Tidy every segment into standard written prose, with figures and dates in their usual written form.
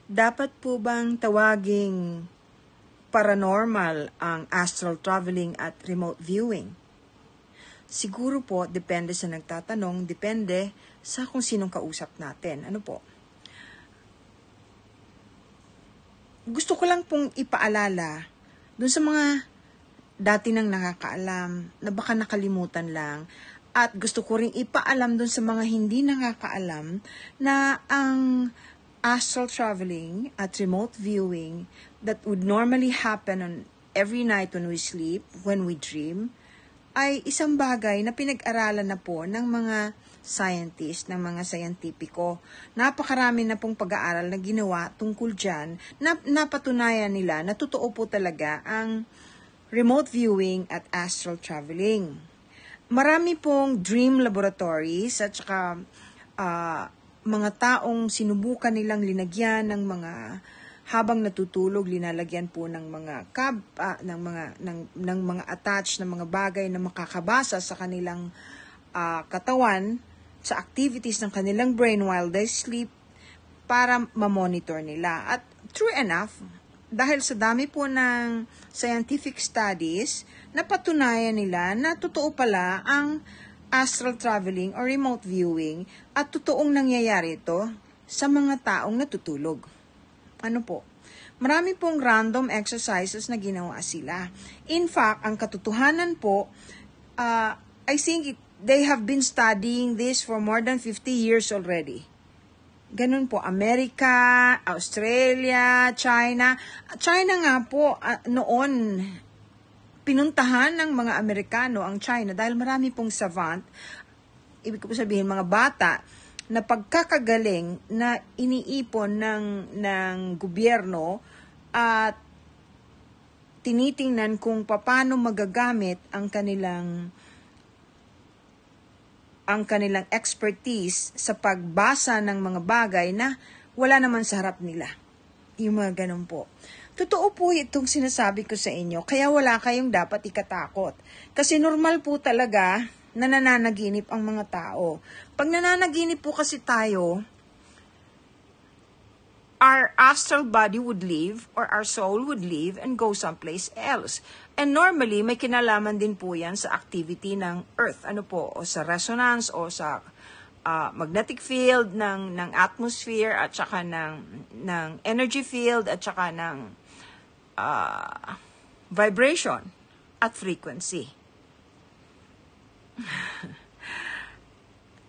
Dapat po bang tawaging paranormal ang astral traveling at remote viewing? Siguro po, depende sa nagtatanong, depende sa kung sinong kausap natin. Ano po? Gusto ko lang pong ipaalala dun sa mga dati nang nakakaalam na baka nakalimutan lang, at gusto ko ring ipaalam dun sa mga hindi nakakaalam na ang astral traveling at remote viewing that would normally happen on every night when we sleep, when we dream, ay isang bagay na pinag-aralan na po ng mga scientist, ng mga scientifico. Napakarami na pong pag-aaral na ginawa tungkol dyan, na napatunayan nila na totoo po talaga ang remote viewing at astral traveling. Marami pong dream laboratories at saka mga taong sinubukan nilang linagyan ng mga habang natutulog, linalagyan po ng mga ng mga attached na mga bagay na makakabasa sa kanilang katawan, sa activities ng kanilang brain while they sleep, para ma-monitor nila. At true enough, dahil sa dami po ng scientific studies, napatunayan nila na totoo pala ang astral traveling or remote viewing at totoong nangyayari ito sa mga taong natutulog. Ano po? Marami pong random exercises na ginawa sila. In fact, ang katotohanan po, I think they have been studying this for more than 50 years already. Ganun po, Amerika, Australia, China. China nga po, noon, pinuntahan ng mga Amerikano ang China dahil marami pong savant, ibig ko po sabihin mga bata, na pagkakagaling na iniipon ng gobyerno at tinitingnan kung paano magagamit ang kanilang expertise sa pagbasa ng mga bagay na wala naman sa harap nila. Yung mga ganun po. Totoo po itong sinasabi ko sa inyo, kaya wala kayong dapat ikatakot. Kasi normal po talaga na nananaginip ang mga tao. Pag nananaginip po kasi tayo, our astral body would leave or our soul would leave and go someplace else. And normally, may kinalaman din po yan sa activity ng Earth. Ano po? O sa resonance o sa magnetic field ng atmosphere at saka ng energy field at saka ng vibration at frequency.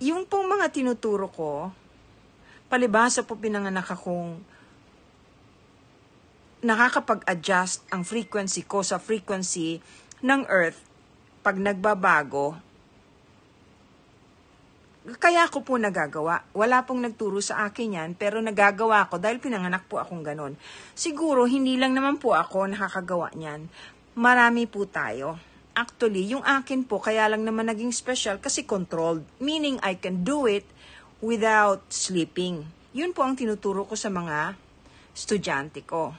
Yung pong mga tinuturo ko, palibhasa po pinanganak akong nakakapag-adjust ang frequency ko sa frequency ng Earth pag nagbabago. Kaya ko po nagagawa. Wala pong nagturo sa akin yan, pero nagagawa ko dahil pinanganak po akong ganon. Siguro, hindi lang naman po ako nakakagawa niyan. Marami po tayo. Actually, yung akin po, kaya lang naman naging special kasi controlled. Meaning, I can do it without sleeping. Yun po ang tinuturo ko sa mga estudyante ko.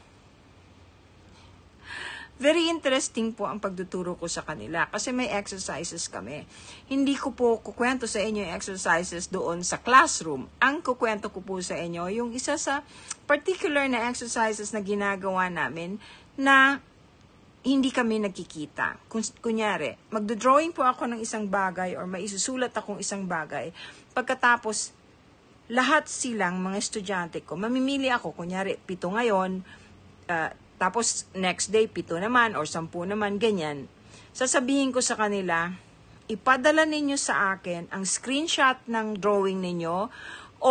Very interesting po ang pagtuturo ko sa kanila kasi may exercises kami. Hindi ko po kukwento sa inyo yung exercises doon sa classroom. Ang kukwento ko po sa inyo yung isa sa particular na exercises na ginagawa namin na hindi kami nagkikita. Kunyari, magdodrawing po ako ng isang bagay or may isusulat akong isang bagay. Pagkatapos, lahat silang mga estudyante ko, mamimili ako, kunyari, 7 ngayon, tapos next day, 7 naman or 10 naman, ganyan. Sasabihin ko sa kanila, ipadala ninyo sa akin ang screenshot ng drawing ninyo o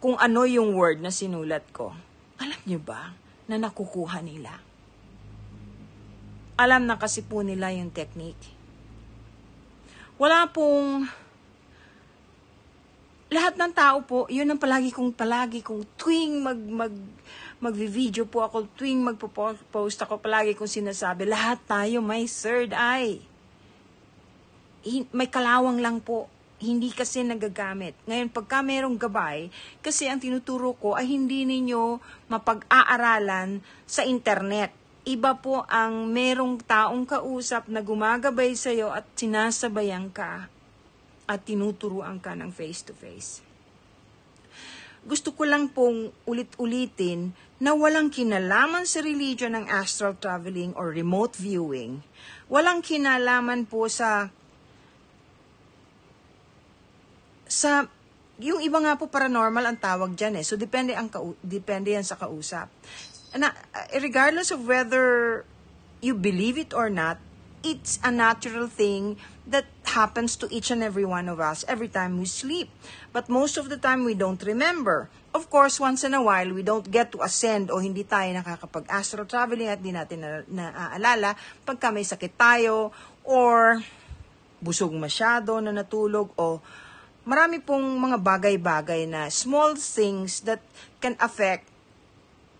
kung ano yung word na sinulat ko. Alam nyo ba na nakukuha nila? Alam na kasi po nila yung technique. Wala pong lahat ng tao po, yun ang palagi kong tuwing mag-video po ako, tuwing magpo-post ako, palagi kong sinasabi, lahat tayo may third eye. May kalawang lang po, hindi kasi nagagamit. Ngayon, pagka merong gabay, kasi ang tinuturo ko ay hindi ninyo mapag-aaralan sa internet. Iba po ang merong taong kausap na gumagabay sa'yo at sinasabayan ka at tinuturuan ka ng face-to-face. gusto ko lang pong ulit-ulitin na walang kinalaman sa religion ng astral traveling or remote viewing. Walang kinalaman po sa yung iba nga po paranormal ang tawag dyan eh. So, depende yan sa kausap. Regardless of whether you believe it or not, it's a natural thing that happens to each and every one of us every time we sleep. But most of the time, we don't remember. Of course, once in a while, we don't get to ascend o hindi tayo nakakapag-astral traveling at di natin naaalala pagka may sakit tayo or busog masyado na natulog o marami pong mga bagay-bagay na small things that can affect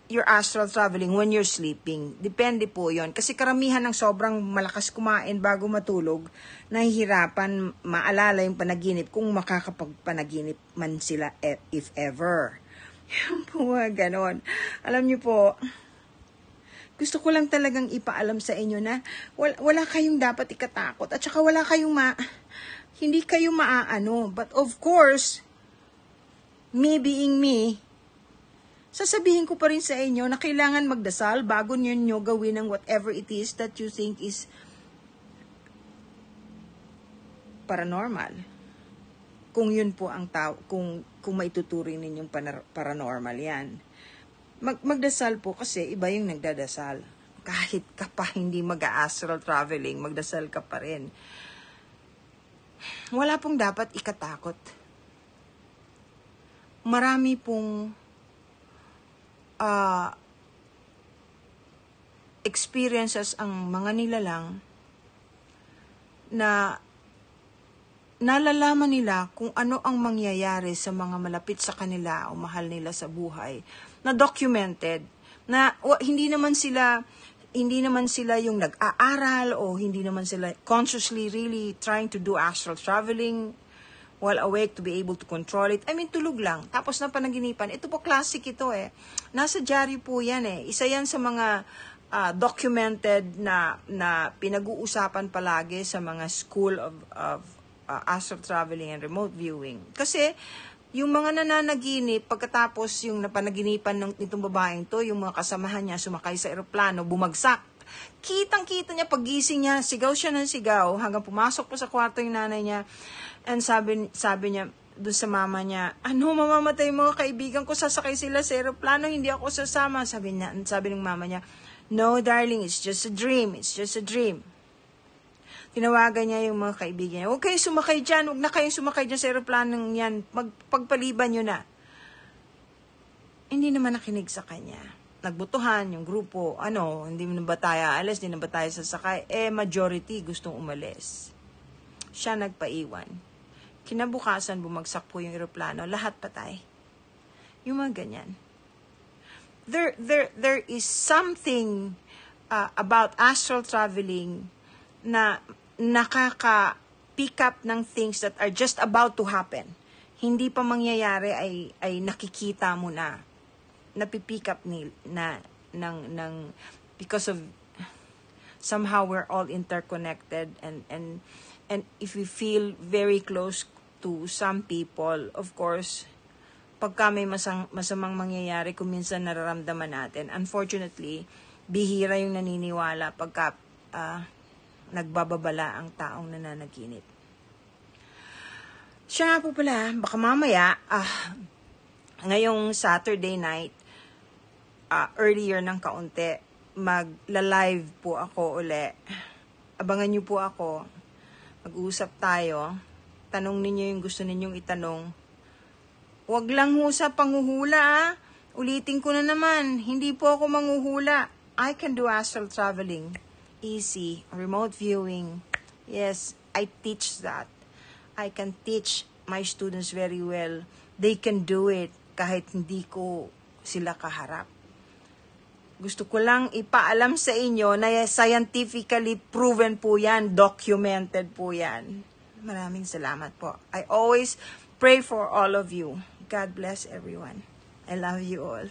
your astral traveling when you're sleeping. Depende po yon. Kasi karamihan ng sobrang malakas kumain bago matulog, nahihirapan maalala yung panaginip kung makakapagpanaginip man sila if ever. Yung po ganon. Alam niyo po, gusto ko lang talagang ipaalam sa inyo na wala kayong dapat ikatakot at saka wala kayong hindi kayo maaano. But of course, me being me, sasabihin ko pa rin sa inyo na kailangan magdasal bago nyo gawin ng whatever it is that you think is paranormal. Kung yun po ang kung maituturing ninyong paranormal yan. Magdasal po kasi iba yung nagdadasal. Kahit ka pa hindi mag-astral traveling, magdasal ka pa rin. Wala pong dapat ikatakot. Marami pong experiences ang mga nilalang na nalalaman nila kung ano ang mangyayari sa mga malapit sa kanila o mahal nila sa buhay, na documented, na hindi naman sila yung nag-aaral o hindi naman sila consciously really trying to do astral traveling while awake to be able to control it. I mean, tulog lang. Tapos na panaginipan. Ito po, classic ito eh. Nasa diary po yan eh. Isa yan sa mga documented na pinag-uusapan palagi sa mga school of astral traveling and remote viewing. Kasi, yung mga nananaginip, pagkatapos yung napanaginipan nitong babaeng to, yung mga kasamahan niya sumakay sa eroplano, bumagsak. Kitang-kita niya, paggising niya, sigaw siya ng sigaw, hanggang pumasok po sa kwarto yung nanay niya. And sabi niya doon sa mama niya, mamamatay yung mga kaibigan ko, sasakay sila sa eroplano, hindi ako sasama. Sabi ng mama niya, no darling, it's just a dream, it's just a dream. Tinawagan niya yung mga kaibigan niya, huwag kayong sumakay dyan, huwag na kayong sumakay dyan sa eroplanong yan, pagpaliban nyo na. Hindi naman nakinig sa kanya. Nagbutuhan yung grupo, hindi na ba tayo alis, hindi na ba tayo sasakay? Majority gustong umalis. Siya nagpaiwan. Kinabukasan, bumagsak po yung eroplano, lahat patay. Yung mga ganyan. There is something about astral traveling na nakaka-pick up ng things that are just about to happen. Hindi pa mangyayari ay nakikita mo na. Napipick up because of somehow we're all interconnected and if we feel very close to some people, of course, pagka may masamang mangyayari, kung minsan nararamdaman natin. Unfortunately, bihira yung naniniwala pagka nagbababala ang taong nananaginip. Siya nga po pala, baka mamaya, ngayong Saturday night, earlier ng kaunti, magla-live po ako uli. Abangan niyo po ako. Mag-uusap tayo. Tanong ninyo yung gusto ninyong itanong. Huwag lang ho sa panghuhula, Ulitin ko na naman, hindi po ako manghuhula. I can do astral traveling. Easy. Remote viewing. Yes, I teach that. I can teach my students very well. They can do it kahit hindi ko sila kaharap. Gusto ko lang ipaalam sa inyo na scientifically proven po yan, documented po yan. Maraming salamat po. I always pray for all of you. God bless everyone. I love you all.